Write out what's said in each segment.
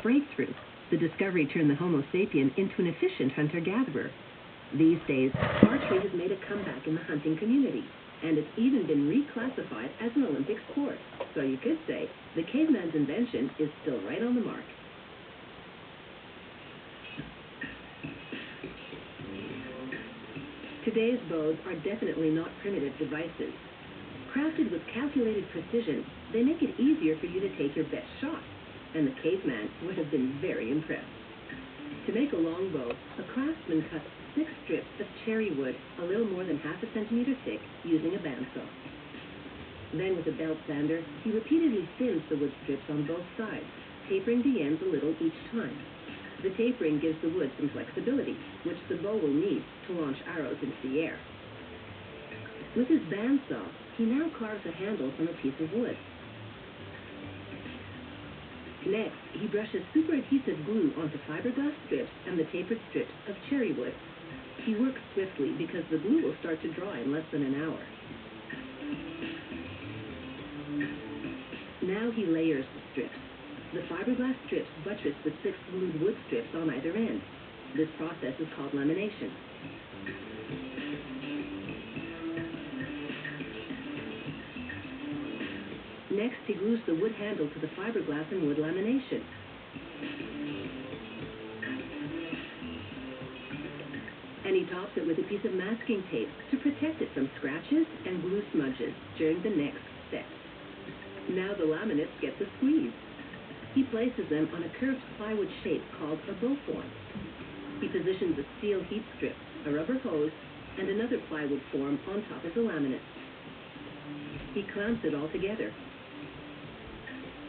breakthrough. The discovery turned the Homo sapien into an efficient hunter-gatherer. These days, archery has made a comeback in the hunting community, and it's even been reclassified as an Olympic sport. So you could say the caveman's invention is still right on the mark. Today's bows are definitely not primitive devices. Crafted with calculated precision, they make it easier for you to take your best shot, and the caveman would have been very impressed. To make a longbow, a craftsman cuts 6 strips of cherry wood a little more than ½ centimeter thick using a bandsaw. Then with a belt sander, he repeatedly thins the wood strips on both sides, tapering the ends a little each time. The tapering gives the wood some flexibility, which the bow will need to launch arrows into the air. With his bandsaw, he now carves a handle from a piece of wood. Next, he brushes super adhesive glue onto fiberglass strips and the tapered strips of cherry wood. He works swiftly because the glue will start to dry in less than an hour. Now he layers the strips. The fiberglass strips buttress the 6 glued wood strips on either end. This process is called lamination. Next, he glues the wood handle to the fiberglass and wood lamination. And he tops it with a piece of masking tape to protect it from scratches and glue smudges during the next step. Now the laminates get the squeeze. He places them on a curved plywood shape called a bow form. He positions a steel heat strip, a rubber hose, and another plywood form on top of the laminate. He clamps it all together,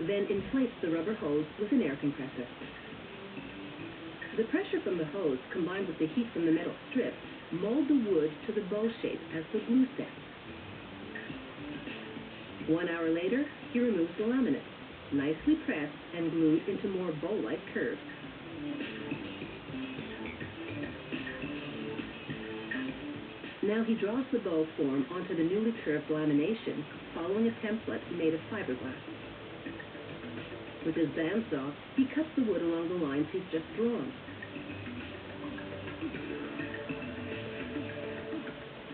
then inflates the rubber hose with an air compressor. The pressure from the hose combined with the heat from the metal strip mold the wood to the bow shape as the glue sets. 1 hour later, he removes the laminate, nicely pressed and glued into more bow-like curves. Now he draws the bow form onto the newly curved lamination, following a template made of fiberglass. With his bandsaw, he cuts the wood along the lines he's just drawn.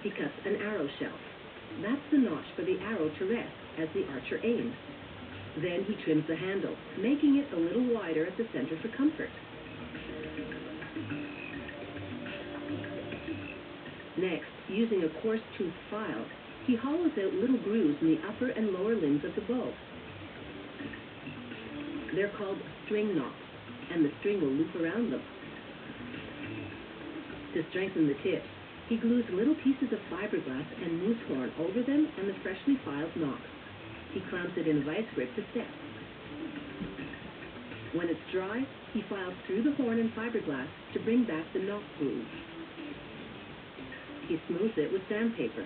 He cuts an arrow shelf. That's the notch for the arrow to rest as the archer aims. Then he trims the handle, making it a little wider at the center for comfort. Next, using a coarse tooth file, he hollows out little grooves in the upper and lower limbs of the bow. They're called string knots, and the string will loop around them. To strengthen the tips, he glues little pieces of fiberglass and moose horn over them and the freshly filed knot. He clamps it in a vice grip to set. When it's dry, he files through the horn and fiberglass to bring back the knot groove. He smooths it with sandpaper.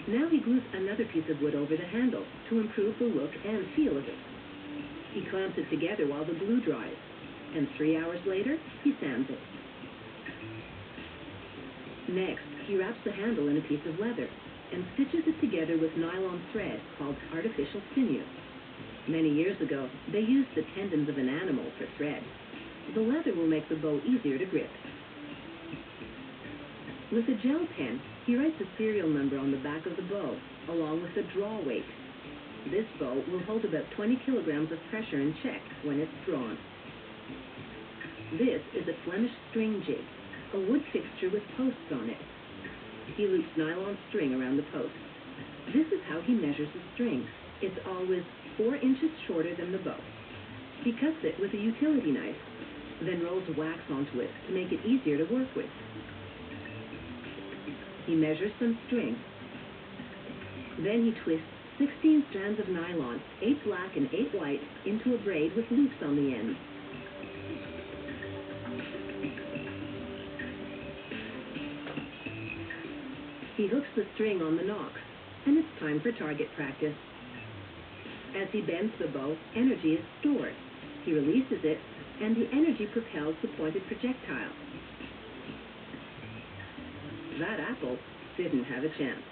Now he glues another piece of wood over the handle to improve the look and feel of it. He clamps it together while the glue dries, and 3 hours later, he sands it. Next, he wraps the handle in a piece of leather and stitches it together with nylon thread called artificial sinew. Many years ago, they used the tendons of an animal for thread. The leather will make the bow easier to grip. With a gel pen, he writes a serial number on the back of the bow, along with the draw weight. This bow will hold about 20 kilograms of pressure in check when it's drawn. This is a Flemish string jig, a wood fixture with posts on it. He loops nylon string around the post. This is how he measures the string. It's always 4 inches shorter than the bow. He cuts it with a utility knife, then rolls wax onto it to make it easier to work with. He measures some string. Then he twists 16 strands of nylon, 8 black and 8 white, into a braid with loops on the ends. He hooks the string on the nocks, and it's time for target practice. As he bends the bow, energy is stored. He releases it, and the energy propels the pointed projectile. That apple didn't have a chance.